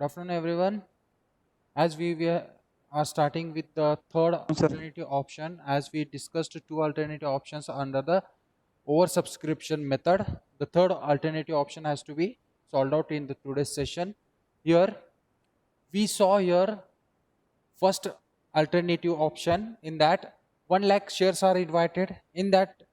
Good afternoon, everyone. As are starting with the third alternative option, as we discussed two alternative options under the oversubscription method, the third alternative option has to be solved out in the today's session. Here, we saw here first alternative option in that 1 lakh shares are invited. In that,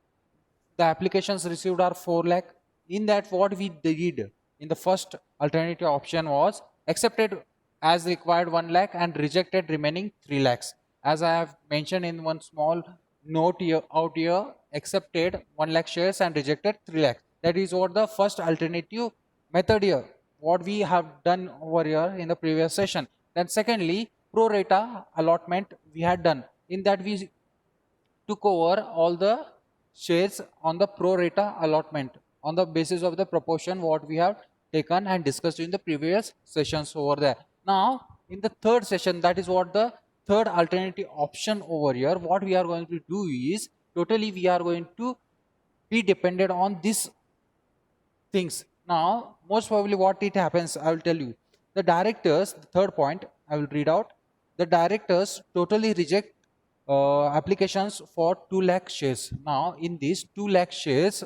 the applications received are 4 lakh. In that, what we did in the first alternative option was accepted as required 1 lakh and rejected remaining 3 lakhs. As I have mentioned in one small note here, out here, accepted 1 lakh shares and rejected 3 lakhs. That is what the first alternative method here, what we have done over here in the previous session. Then secondly, pro rata allotment we had done. In that, we took over all the shares on the pro rata allotment on the basis of the proportion what we have taken and discussed in the previous sessions over there. Now, in the third session, that is what the third alternative option over here, what we are going to do is totally we are going to be dependent on these things. Now, most probably what it happens, I will tell you. The directors, the third point, I will read out. The directors totally reject applications for 2 lakh shares. Now, in these 2 lakh shares,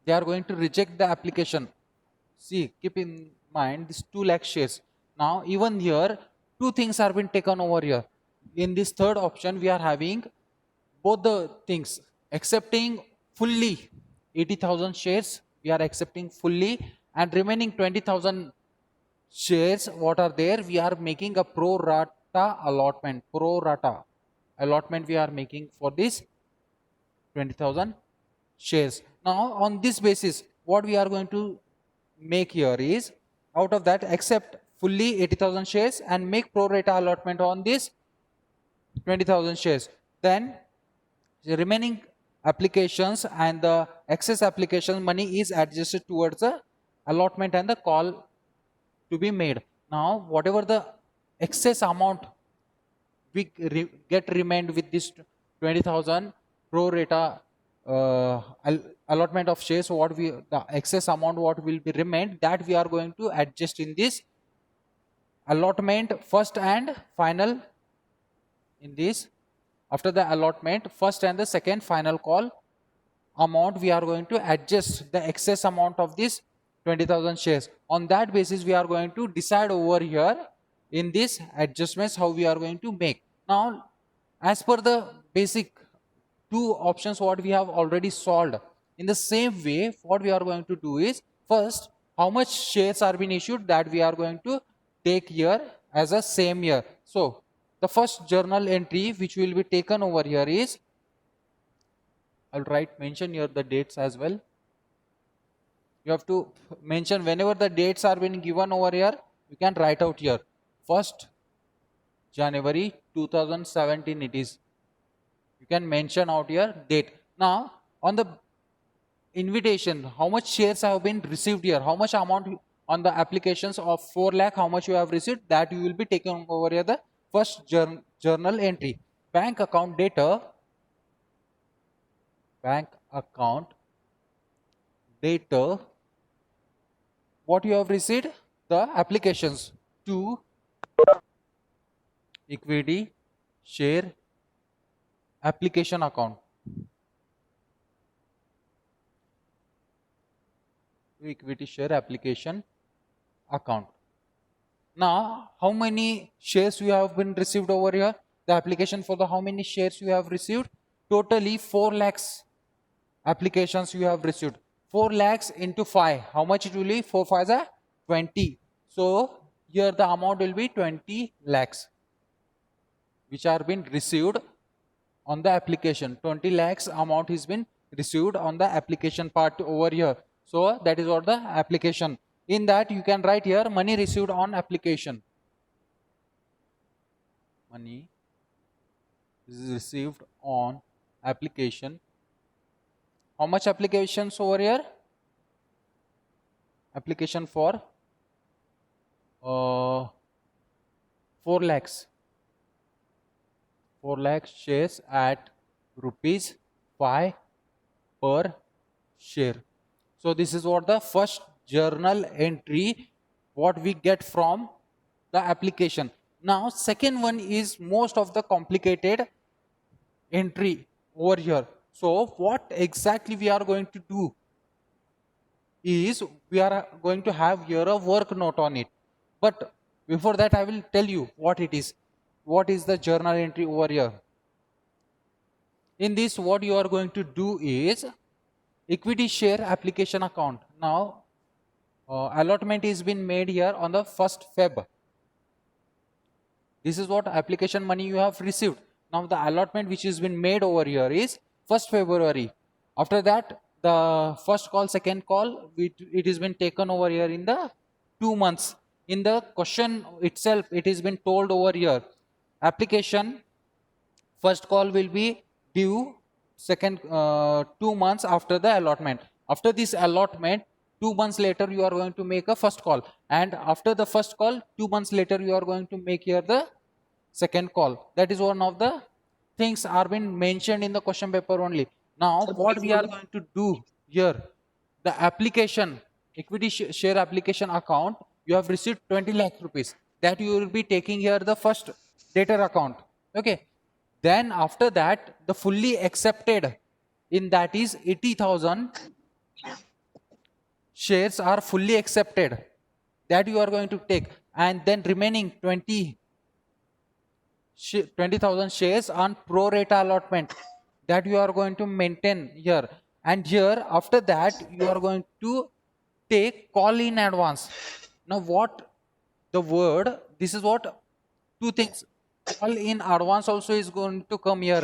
they are going to reject the application. See, keep in mind this 2 lakh shares. Now, even here, two things are being taken over here. In this third option, we are having both the things, accepting fully 80,000 shares, we are accepting fully, and remaining 20,000 shares what are there, we are making a pro rata allotment. Pro rata allotment we are making for this 20,000 shares. Now, on this basis, what we are going to make here is, out of that, accept fully 80,000 shares and make pro rata allotment on this 20,000 shares. Then the remaining applications and the excess application money is adjusted towards the allotment and the call to be made. Now, whatever the excess amount we get remained with this 20,000 pro rata allotment of shares, what we the excess amount what will be remained, that we are going to adjust in this allotment first and final. In this, after the allotment first and the second final call amount, we are going to adjust the excess amount of this 20,000 shares. On that basis, we are going to decide over here in this adjustments how we are going to make. Now, as per the basic two options what we have already solved, in the same way, what we are going to do is, first, how much shares are being issued, that we are going to take here as a same year. So, the first journal entry which will be taken over here is, I'll mention here the dates as well. You have to mention whenever the dates are being given over here, you can write out here. 1st January 2017 it is. You can mention out here date. Now, on the invitation, how much shares have been received here, how much amount on the applications of 4 lakh, how much you have received, that you will be taken over here the first journal entry. Bank account data, bank account data, what you have received, the applications to equity share application account. Equity share application account. Now, how many shares you have been received over here? The application for the how many shares you have received? Totally 4 lakhs applications you have received. 4 lakhs into 5. How much it will be? 4 5 are 20. So, here the amount will be 20 lakhs which are been received on the application. 20 lakhs amount has been received on the application part over here. So, that is what the application. In that, you can write here money received on application. Money is received on application. How much applications over here? Application for 4 lakhs. 4 lakh shares at rupees 5 per share. So, this is what the first journal entry what we get from the application. Now second one is most of the complicated entry over here. So what exactly we are going to do is we are going to have here a work note on it. But before that I will tell you what it is. What is the journal entry over here? In this, what you are going to do is equity share application account. Now allotment is been made here on the 1st Feb. This is what application money you have received. Now the allotment which has been made over here is 1st February. After that, the first call, second call, it has been taken over here in the 2 months. In the question itself, it has been told over here, application first call will be due second 2 months after the allotment. After this allotment, 2 months later you are going to make a first call, and after the first call 2 months later you are going to make here the second call. That is one of the things are been mentioned in the question paper only. Now what we are going to do here, the application equity share application account, you have received 20 lakh rupees, that you will be taking here the first debtor account. Okay, then after that the fully accepted in that is 80,000 shares are fully accepted, that you are going to take, and then remaining 20,000 shares on pro rata allotment, that you are going to maintain here. And here after that you are going to take call in advance. Now what the word, this is what two things, call in advance also is going to come here.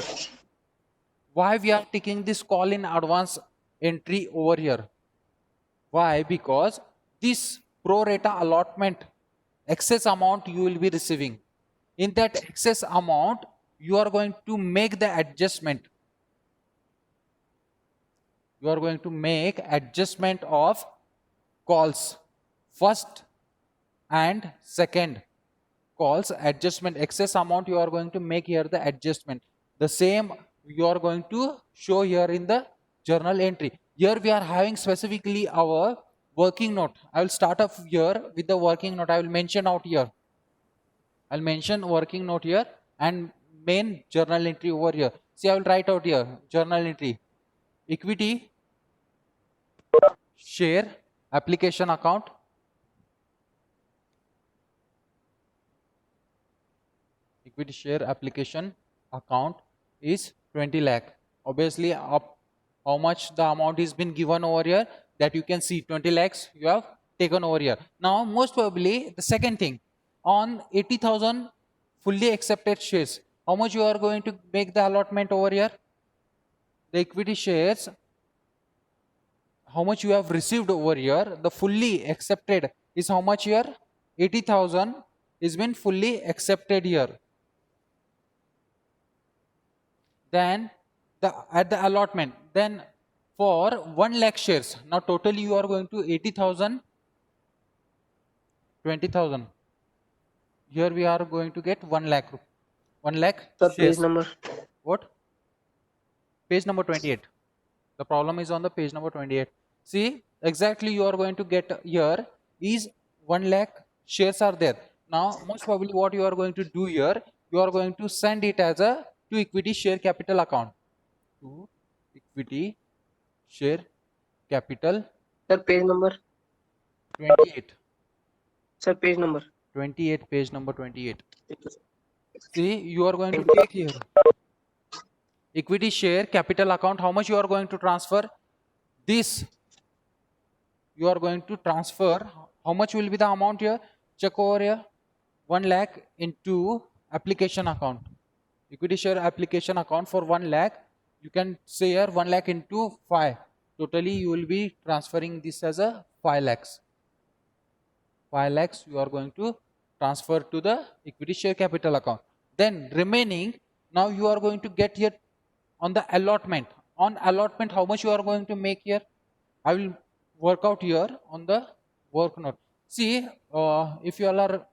Why we are taking this call in advance entry over here? Why? Because this pro rata allotment excess amount you will be receiving, in that excess amount you are going to make the adjustment. You are going to make adjustment of calls, first and second calls adjustment, excess amount you are going to make here the adjustment. The same you are going to show here in the journal entry. Here we are having specifically our working note. I will start off here with the working note. I will mention out here. I'll mention working note here and main journal entry over here. See, I will write out here journal entry, equity share application account, equity share application account is 20 lakh. Obviously up how much the amount is been given over here, that you can see 20 lakhs you have taken over here. Now most probably the second thing, on 80,000 fully accepted shares, how much you are going to make the allotment over here? The equity shares, how much you have received over here, the fully accepted is how much here? 80,000 is been fully accepted here. Then at the allotment, then for 1 lakh shares, now totally you are going to 80,000, 20,000. Here we are going to get 1 lakh. 1 lakh Sir, shares. page number. What? Page number 28. The problem is on the page number 28. See, exactly you are going to get here is 1 lakh shares are there. Now, most probably what you are going to do here, you are going to send it as a to equity share capital account. To equity share capital. Sir, page number. 28. Sir, page number. 28, page number 28. See, you are going to take here equity share capital account. How much you are going to transfer? This you are going to transfer. How much will be the amount here? Check over here. 1 lakh into application account. Equity share application account for 1 lakh. You can say here 1 lakh into 5. Totally you will be transferring this as a 5 lakhs. 5 lakhs you are going to transfer to the equity share capital account. Then remaining, now you are going to get here on the allotment. On allotment, how much you are going to make here? I will work out here on the work note. See, if you all are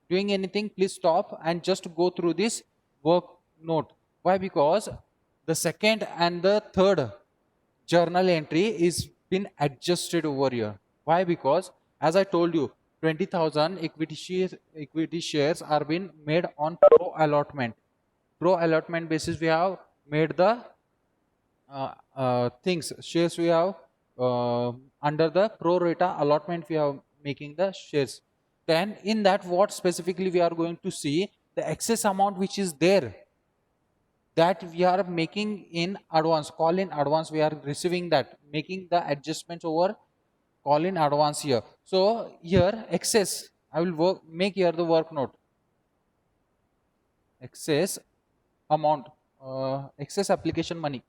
doing anything, please stop and just go through this work note. Why? Because the second and the third journal entry is been adjusted over here. Why? Because as I told you, 20,000 equity shares are being made on pro allotment. Pro allotment basis we have made the things, shares we have under the pro rata allotment we are making the shares. Then in that, what specifically we are going to see, the excess amount which is there, that we are making in advance, call in advance, we are receiving that, making the adjustments over call in advance here. So here excess, I will make here the work note, excess amount, excess application money,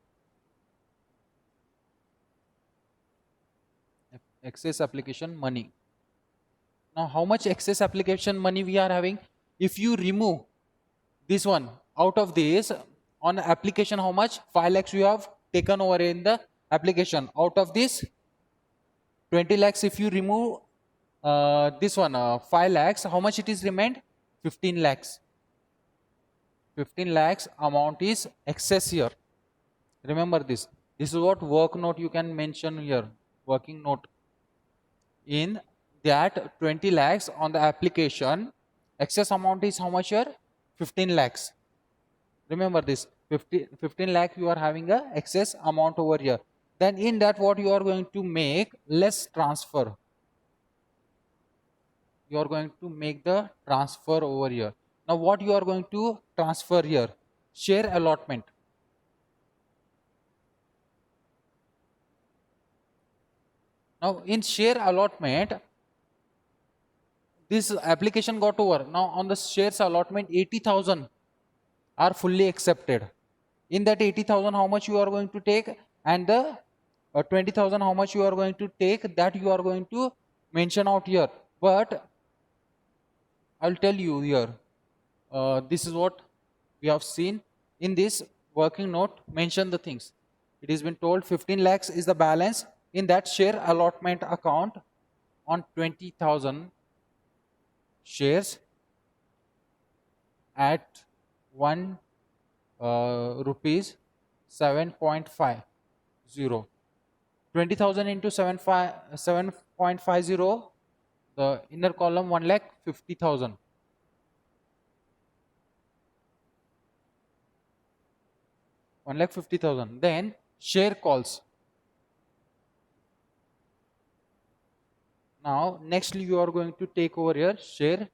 excess application money. Now how much excess application money we are having? If you remove this one out of this, on application how much? 5 lakhs you have taken over in the application. Out of this 20 lakhs, if you remove this one 5 lakhs, how much it is remained? 15 lakhs. 15 lakhs amount is excess here. Remember this. This is what work note you can mention here, working note. In that 20 lakhs on the application, excess amount is how much here? 15 lakhs. Remember this, 15 lakh you are having a excess amount over here. Then in that, what you are going to make? Less transfer. You are going to make the transfer over here. Now what you are going to transfer here? Share allotment. Now in share allotment, this application got over. Now on the shares allotment, 80,000 are fully accepted. In that 80,000, how much you are going to take, and the 20,000 how much you are going to take, that you are going to mention out here. But I'll tell you here, this is what we have seen in this working note. Mention the things. It has been told 15 lakhs is the balance in that share allotment account on 20,000 shares at 1 rupees 7.50. 20,000 into 7.50, the inner column 1,50,000. 1,50,000. Then share calls. Now nextly you are going to take over here share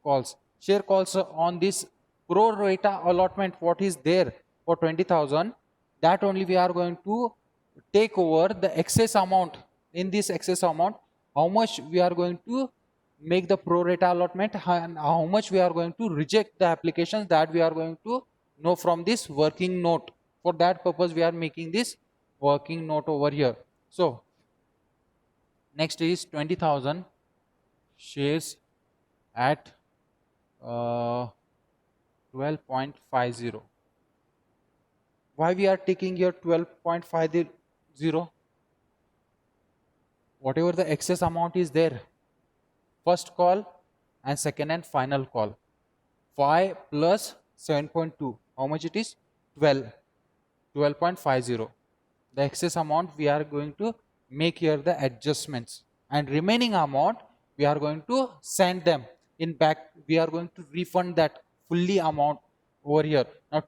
calls. Share calls on this pro rata allotment, what is there for 20,000, that only we are going to take over the excess amount. In this excess amount, how much we are going to make the pro rata allotment and how much we are going to reject the applications, that we are going to know from this working note. For that purpose we are making this working note over here. So next is 20,000 shares at 12.50. Why we are taking here 12.50? Whatever the excess amount is there, first call and second and final call, 5 plus 7.2, how much it is? 12.50. The excess amount we are going to make here the adjustments, and remaining amount we are going to send them in back. We are going to refund that fully amount over here. Now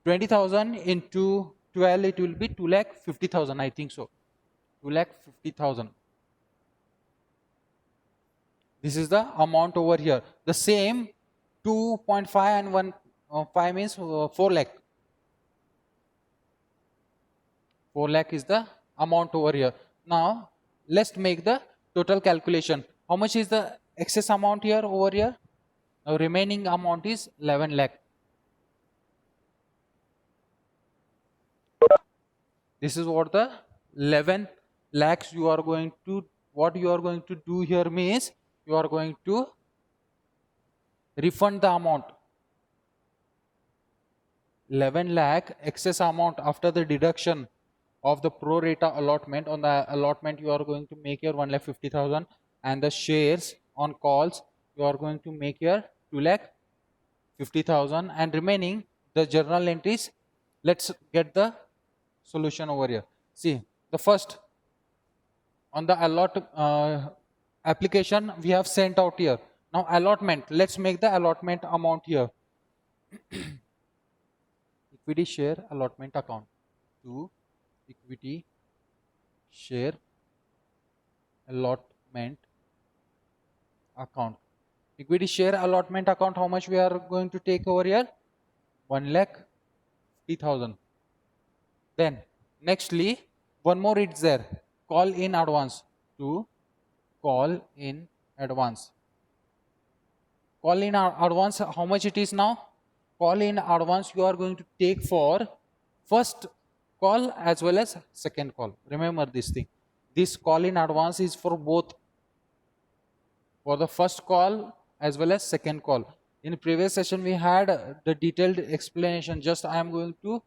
20,000 into 12, it will be 2,50,000, I think so. 2,50,000. This is the amount over here. The same 2.5 and 1.5 means 4 lakh. 4 lakh is the amount over here. Now let's make the total calculation. How much is the excess amount here over here? Now remaining amount is 11 lakh. This is what the 11 lakhs you are going to, what you are going to do here means you are going to refund the amount. 11 lakh excess amount after the deduction of the pro rata allotment. On the allotment you are going to make your 1,50,000, and the shares on calls you are going to make your 2,50,000, and remaining the journal entries. Let's get the solution over here. See, the first on the application we have sent out here. Now allotment, let's make the allotment amount here. Equity share allotment account to equity share allotment account. Equity share allotment account, how much we are going to take over here? 1,50,000. Then nextly, one more it's there, call in advance. To call in advance. Call in advance, how much it is now? Call in advance you are going to take for first call as well as second call. Remember this thing. This call in advance is for both, for the first call as well as second call. In previous session we had the detailed explanation. Just I am going to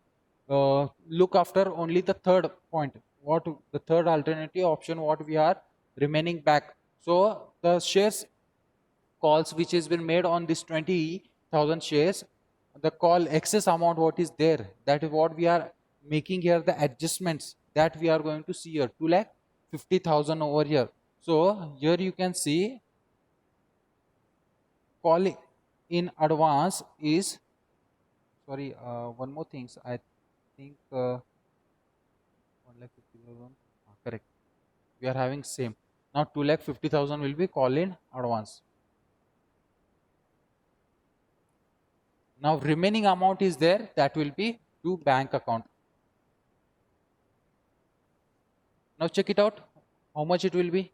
look after only the third point, what the third alternative option, what we are remaining back. So the shares calls which has been made on this 20,000 shares, the call excess amount what is there, that is what we are making here, the adjustments that we are going to see here, 2,50,000 over here. So here you can see call in advance is, sorry, one more things, I think 1,50,000, correct, we are having same. Now 2,50,000 will be call in advance. Now remaining amount is there, that will be to bank account. Now check it out, how much it will be?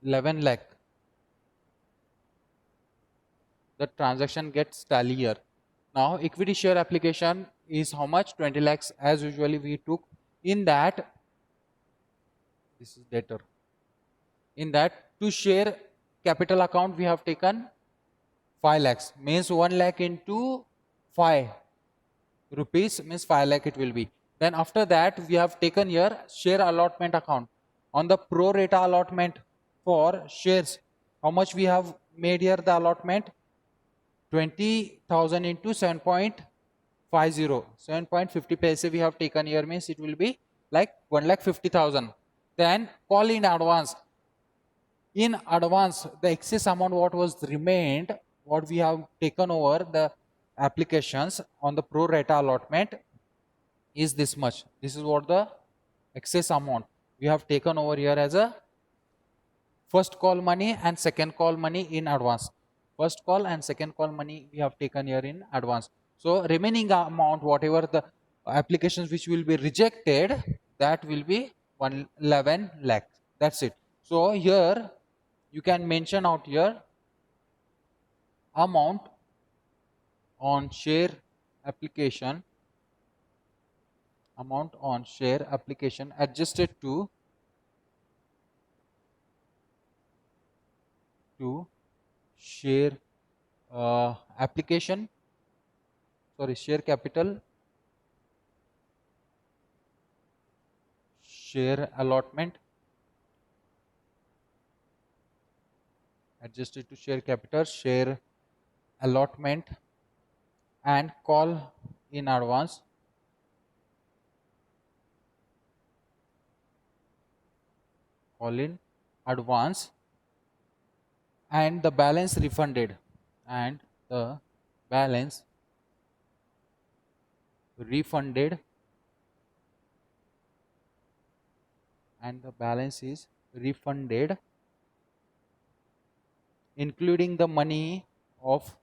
11 lakh. The transaction gets tally here. Now equity share application is how much? 20 lakhs as usually we took. In that, this is debtor. In that, to share capital account we have taken 5 lakhs, means 1 lakh into 5 rupees means 5 lakh it will be. Then after that we have taken here share allotment account. On the pro rata allotment for shares, how much we have made here the allotment? 20,000 into 7.50, 7.50 paise we have taken here, means it will be like 1,50,000. Then call in advance. In advance, the excess amount what was remained, what we have taken over the applications on the pro rata allotment is this much. This is what the excess amount we have taken over here as a first call money and second call money in advance. First call and second call money we have taken here in advance. So remaining amount, whatever the applications which will be rejected, that will be 11 lakh. That's it. So here you can mention out here amount on share application, amount on share application adjusted to share application, sorry, share capital, share allotment, adjusted to share capital, share allotment, and call in advance. Call in advance and the balance refunded, and the balance refunded, and the balance is refunded, including the money of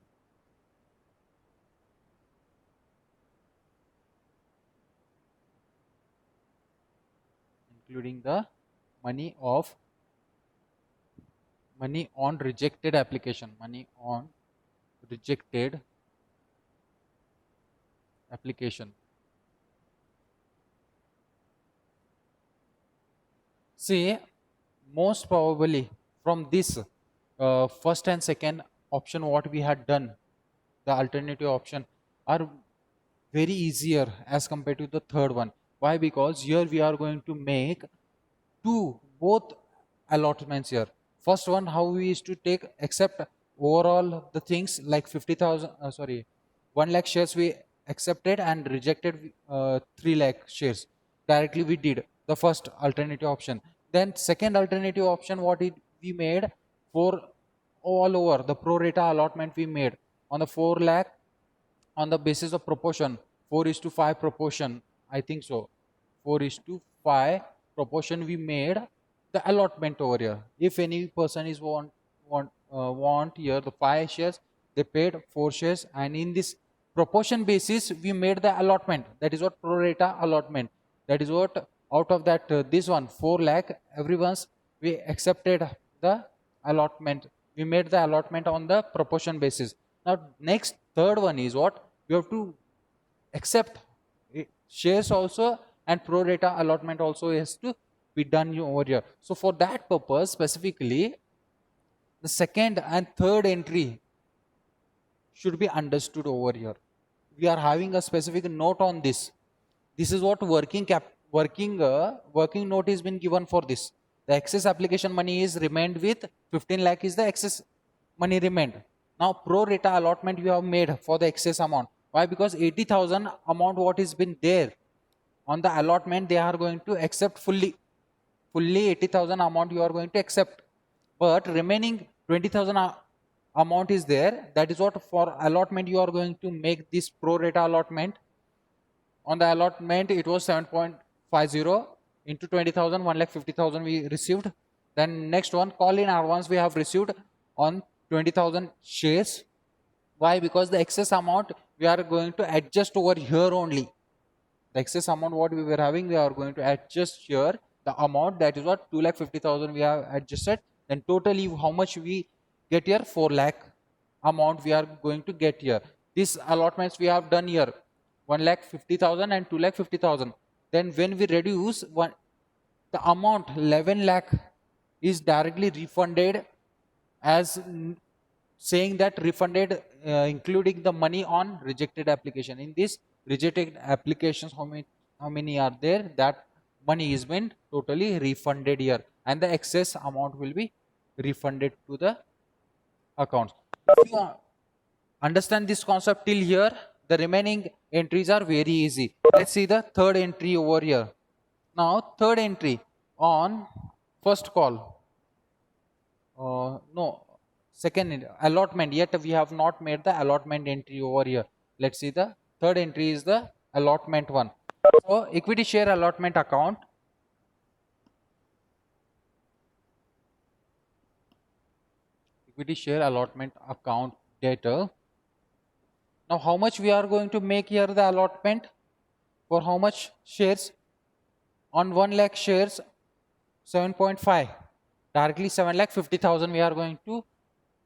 money on rejected application, money on rejected application. See, most probably from this first and second option what we had done, the alternative option are very easier as compared to the third one. Why? Because here we are going to make both allotments here. First one, how we used to take, except overall the things like 50,000, 1 lakh shares we accepted and rejected 3 lakh shares. Directly we did the first alternative option. Then second alternative option, what we made for all over the pro rata allotment we made on the 4 lakh on the basis of proportion 4:5 proportion, I think so. 4:5 proportion we made the allotment over here. If any person is want here the 5 shares, they paid 4 shares, and in this proportion basis we made the allotment. That is what pro rata allotment. That is what out of that this one 4 lakh everyone's we accepted the allotment. We made the allotment on the proportion basis. Now next third one is what you have to accept shares also, and pro rata allotment also has to be done over here. So for that purpose specifically the second and third entry should be understood over here. We are having a specific note on this. This is what working note is been given for this. The excess application money is remained with 15 lakh is the excess money remained. Now pro rata allotment you have made for the excess amount. Why? Because 80,000 amount what is been there on the allotment they are going to accept fully 80,000 amount you are going to accept, but remaining 20,000 amount is there. That is what for allotment you are going to make this pro rata allotment. On the allotment it was 7.50 into 20,000, 1,50,000 we received. Then next one call in advance we have received on 20,000 shares. Why? Because the excess amount we are going to adjust over here only. The excess amount what we were having we are going to adjust here the amount, that is what 2,50,000 we have adjusted. Then totally how much we get here? 4 lakh amount we are going to get here. These allotments we have done here 1,50,000 and 2,50,000. Then when we reduce the amount 11 lakh is directly refunded as saying that refunded including the money on rejected application. In this rejected applications how many are there, that money is been totally refunded here, and the excess amount will be refunded to the accounts. If you understand this concept till here, the remaining entries are very easy. Let's see the third entry over here. Now third entry on first call. No, second allotment. Yet we have not made the allotment entry over here. Let's see the third entry is the allotment one. So equity share allotment account. Equity share allotment account data. Now how much we are going to make here the allotment? For how much shares? On 1 lakh shares 7.5. Directly 7,50,000 we are going to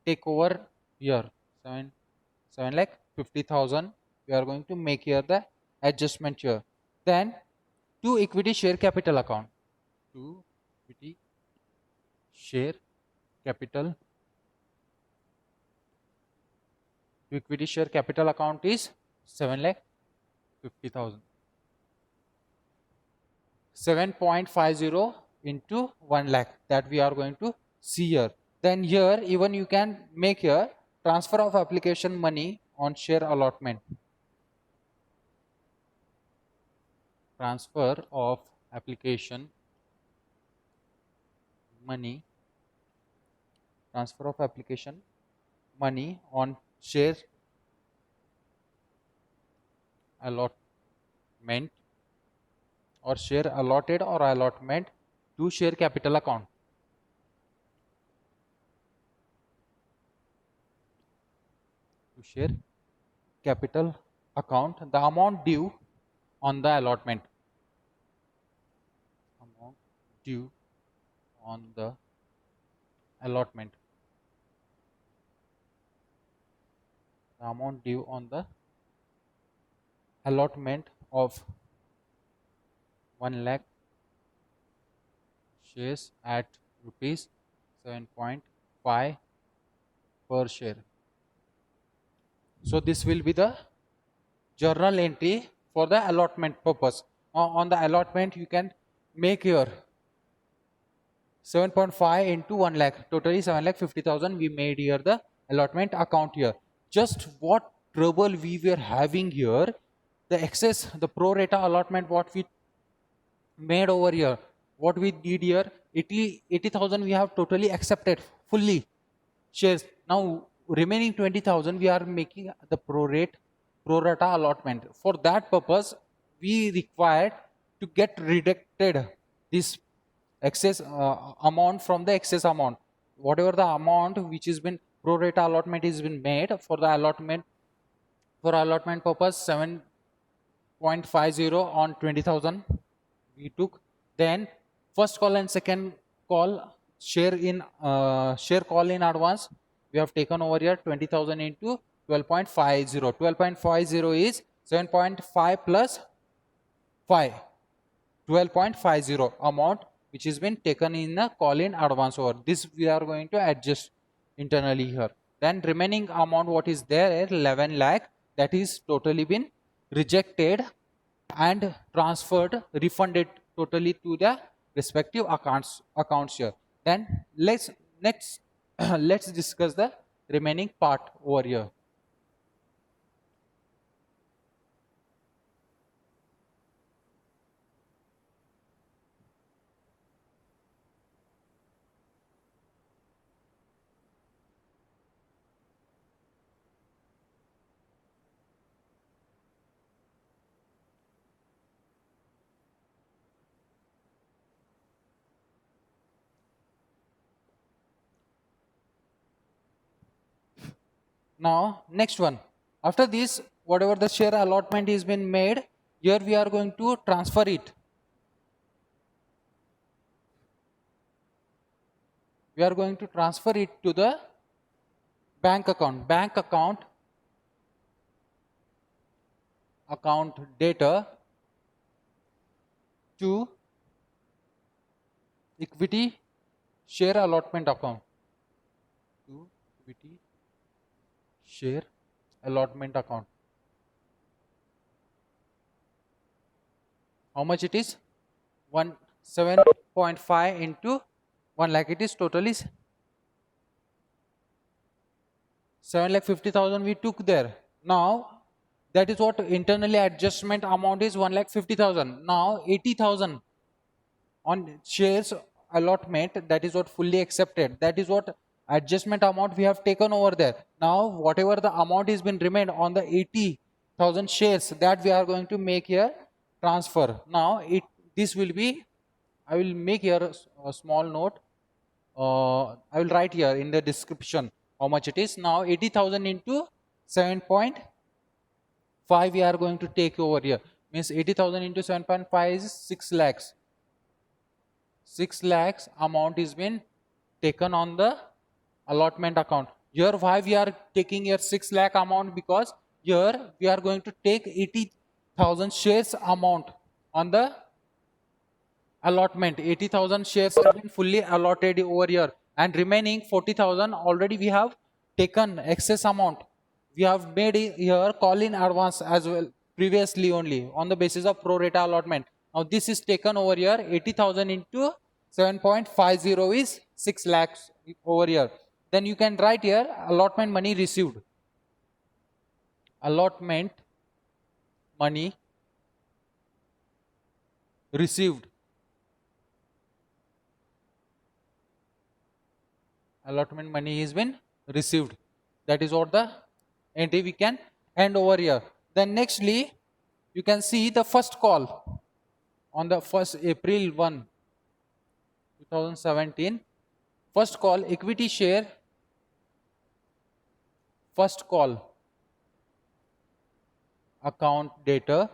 take over here. 7,50,000 we are going to make here the adjustment here. Then to equity share capital account. To equity share capital. To equity share capital account is 7,50,000. 7.50 into 1 lakh that we are going to see here. Then here even you can make here transfer of application money on share allotment. Transfer of application money. Transfer of application money on share allotment or share allotted or allotment to share capital account. To share capital account, the amount due on the allotment. Amount due on the allotment. The amount due on the allotment of 1 lakh shares at rupees 7.5 per share. So this will be the journal entry for the allotment purpose. On the allotment you can make here 7.5 into 1 lakh, totally 7,50,000 we made here the allotment account here. Just what trouble we were having here, the excess, the pro rata allotment what we made over here, what we did here, 80,000 we have totally accepted fully shares. Now remaining 20,000 we are making the pro rata allotment. For that purpose, we required to get reducted this excess amount from the excess amount. Whatever the amount which has been pro rata allotment is been made for the allotment, for allotment purpose 7.50 on 20,000 we took. Then first call and second call share call in advance we have taken over here 20,000 into 12.50. 12.50 is 7.5 plus 5, 12.50 amount which has been taken in a call in advance over. This we are going to adjust internally here. Then remaining amount what is there, 11 lakh, that is totally been rejected and transferred, refunded totally to the respective accounts here. Then let's next let's discuss the remaining part over here. Now next one, after this whatever the share allotment is been made, here we are going to transfer it. We are going to transfer it to the bank account. Bank account data to equity share allotment account. To equity share allotment account. How much it is? 7.5 into 1 lakh. It is totally 7,50,000 we took there. Now that is what internally adjustment amount is, 1,50,000. Now 80,000 on shares allotment, that is what fully accepted. That is what adjustment amount we have taken over there. Now whatever the amount is been remained on the 80,000 shares, that we are going to make here transfer. Now this will be, I will make here a small note. I will write here in the description how much it is. Now 80,000 into 7.5 we are going to take over here. Means 80,000 into 7.5 is 6 lakhs. 6 lakhs amount is been taken on the allotment account. Here why we are taking here 6 lakh amount, because here we are going to take 80,000 shares amount on the allotment. 80,000 shares have been fully allotted over here, and remaining 40,000 already we have taken excess amount. We have made here call in advance as well previously only on the basis of pro rata allotment. Now this is taken over here, 80,000 into 7.50 is 6 lakhs over here. Then you can write here allotment money received. Allotment money received. Allotment money has been received. That is what the entry we can hand over here. Then nextly, you can see the first call on the 1st April 1, 2017. First call equity share. First call account data.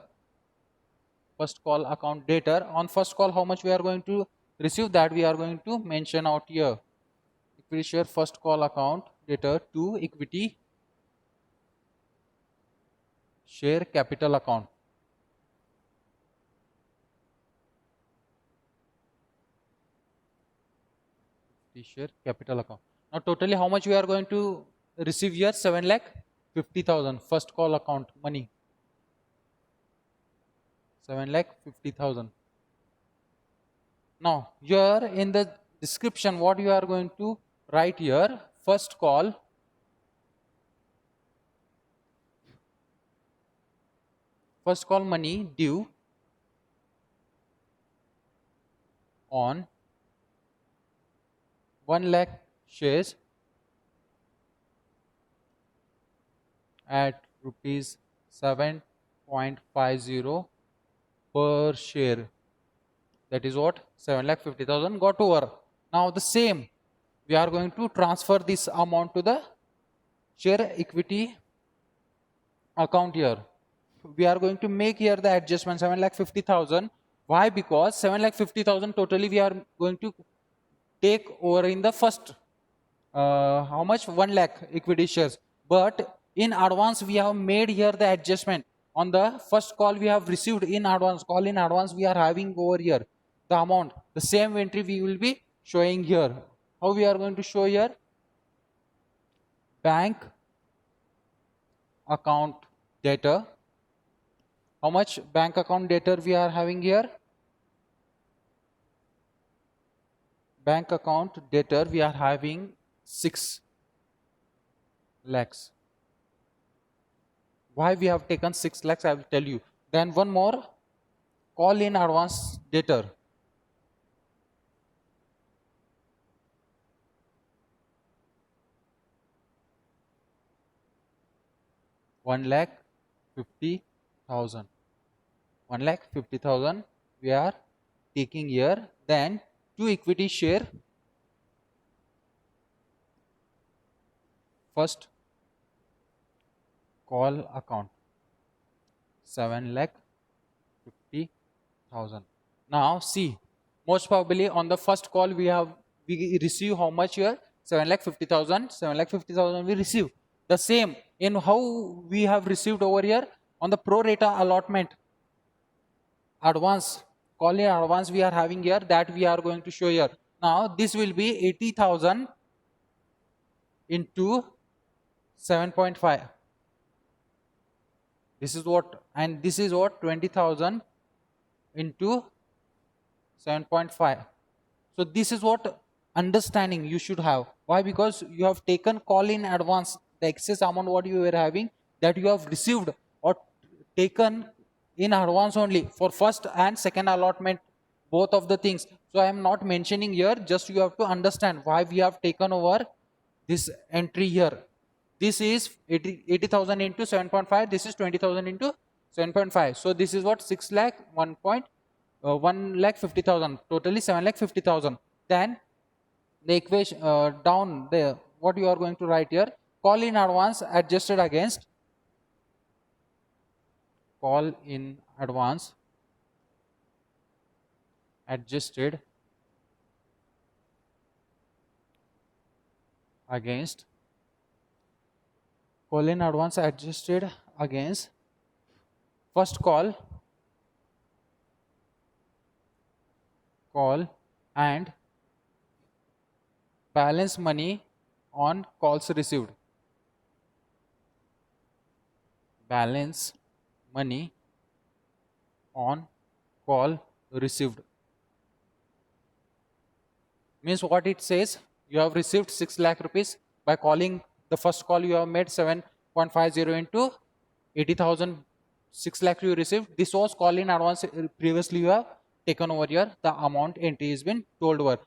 First call account data. On first call, how much we are going to receive, that we are going to mention out here. Equity share first call account data to equity share capital account. Equity share capital account. Now totally how much we are going to receive here? 7,50,000 first call account money. 7,50,000. Now here in the description what you are going to write here, first call money due on 1 lakh shares at rupees 7.50 per share. That is what 7,50,000 got over. Now the same, we are going to transfer this amount to the share equity account here. We are going to make here the adjustment 7,50,000. Why? Because 7,50,000 totally we are going to take over in the first how much 1 lakh equity shares, but in advance we have made here the adjustment on the first call we have received in advance, call in advance we are having over here the amount, the same entry we will be showing here. How we are going to show here? Bank account data. How much bank account data we are having here? Bank account data we are having 6 lakhs. Why we have taken 6 lakhs, I will tell you. Then one more, call in advance data. One lakh 50,000. 1,50,000 we are taking here. Then to equity share, first call account 7,50,000. Now see, most probably on the first call we receive how much here? 7,50,000. 7,50,000 we receive. The same in how we have received over here on the pro rata allotment advance, call in advance we are having here, that we are going to show here. Now this will be 80,000 into 7.5. This is what, and this is what 20,000 into 7.5. So this is what understanding you should have. Why? Because you have taken call in advance, the excess amount what you were having, that you have received or taken in advance only for first and second allotment, both of the things. So I am not mentioning here, just you have to understand why we have taken over this entry here. This is 80,000 into 7.5. This is 20,000 into 7.5. So this is what 6 lakh 1 lakh 50,000. Totally 7 lakh 50,000. Then the equation down there, what you are going to write here? Call in advance adjusted against, call in advance adjusted against, call in advance adjusted against first call and balance money on calls received. Balance money on call received means what it says, you have received 6 lakh rupees by calling the first call, you have made 7.50 into 80,000, 6 lakh you received. This was call in advance, previously you have taken over here, the amount entry has been told over.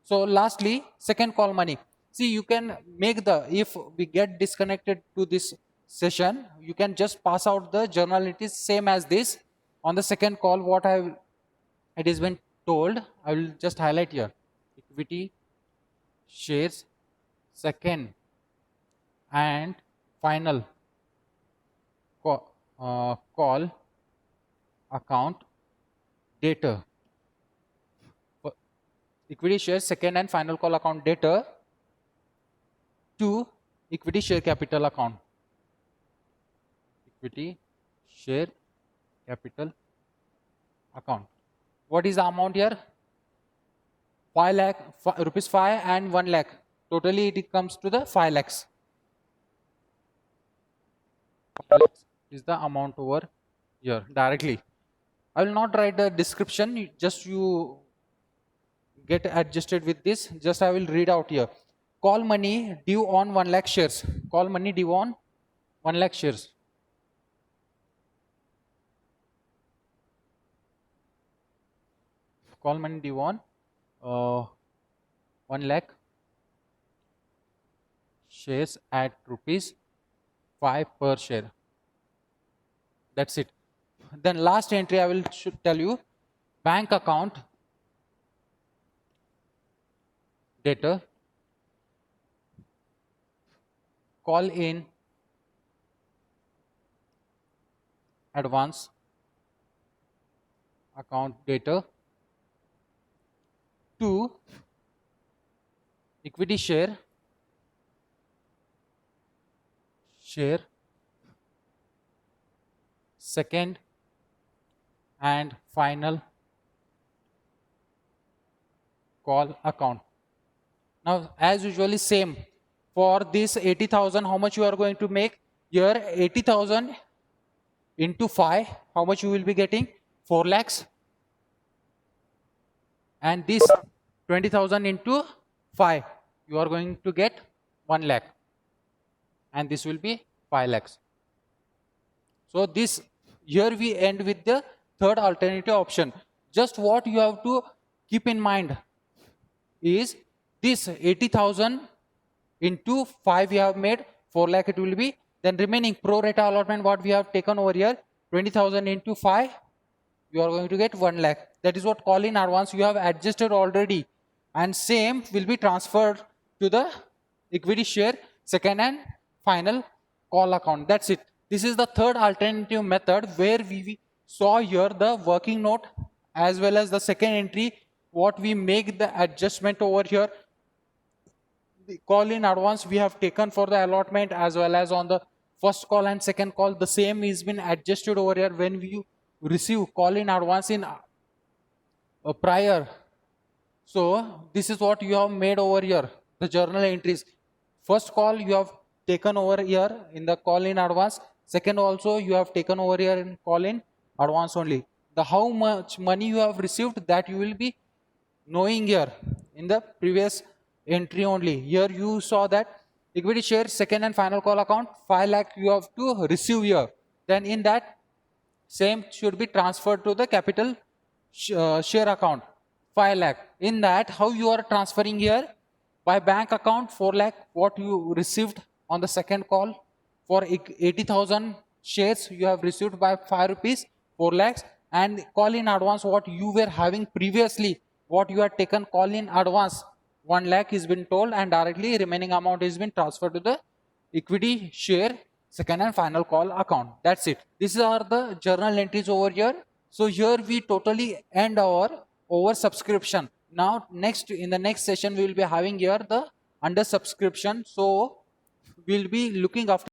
So lastly, second call money. See, you can make the, if we get disconnected to this session, you can just pass out the journal, it is same as this. On the second call, what it has been told, I will just highlight here. Equity shares second and final call account data. Equity shares second and final call account data to equity share capital account. Equity share capital account. What is the amount here? 5 lakh rupees 5 and 1 lakh. Totally it comes to the 5 lakhs. 5 lakhs is the amount over here directly. I will not write the description, just you get adjusted with this. Just I will read out here. Call money due on 1 lakh shares. Call money due on 1 lakh shares. Call money due on 1 lakh shares at rupees 5 per share. That's it. Then last entry I will should tell you, bank account debtor, call in advance account debtor to equity share second and final call account. Now as usually same for this 80,000, how much you are going to make here? 80,000 into 5, how much you will be getting? 4 lakhs. And this 20,000 into 5, you are going to get 1 lakh, and this will be 5 lakhs. So this, here we end with the third alternative option. Just what you have to keep in mind is this 80,000 into 5 we have made 4 lakh it will be. Then remaining pro rata allotment what we have taken over here, 20,000 into 5, you are going to get 1 lakh. That is what call in advance you have adjusted already, and same will be transferred to the equity share second and final call account. That's it. This is the third alternative method where we saw here the working note as well as the second entry, what we make the adjustment over here. The call in advance we have taken for the allotment as well as on the first call and second call, the same is been adjusted over here when we receive call in advance in prior. So this is what you have made over here, the journal entries. First call you have taken over here in the call in advance, second also you have taken over here in call in advance only. The how much money you have received, that you will be knowing here in the previous entry only. Here you saw that equity share second and final call account 5 lakh you have to receive here. Then in that same should be transferred to the capital share account 5 lakh. In that how you are transferring here? By bank account 4 lakh what you received on the second call, for 80,000 shares you have received by 5 rupees 4 lakhs, and call in advance what you were having previously, what you had taken call in advance 1 lakh is been told, and directly remaining amount is been transferred to the equity share second and final call account. That's it. These are the journal entries over here. So here we totally end our over subscription. Now next, in the next session we will be having here the under subscription. So we'll be looking after